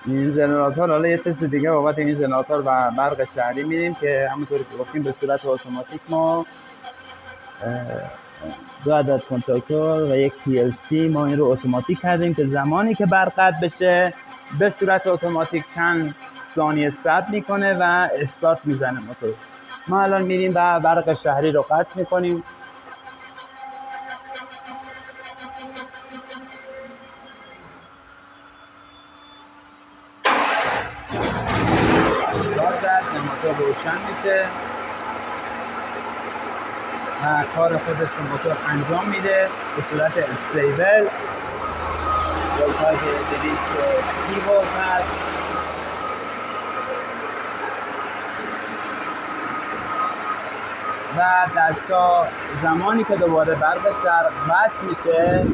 این ژنراتور، حالا یه تست دیگه بابت این ژنراتور و برق شهری می‌ریم که همونطوری که گفتیم به صورت اتوماتیک ما 2 عدد کنتاکتور و یک PLC ما این رو اتوماتیک کردیم که زمانی که برق قطع بشه به صورت اتوماتیک چند ثانیه ثبت میکنه و استارت میزنه موتور. ما الان میریم و برق شهری رو قطع میکنیم. موتور روشن میشه و کار خودش رو موتور انجام میده به صورت استیبل. ولتاژ 230 ولت هست و دستگاه زمانی که دوباره برق شهر بس میشه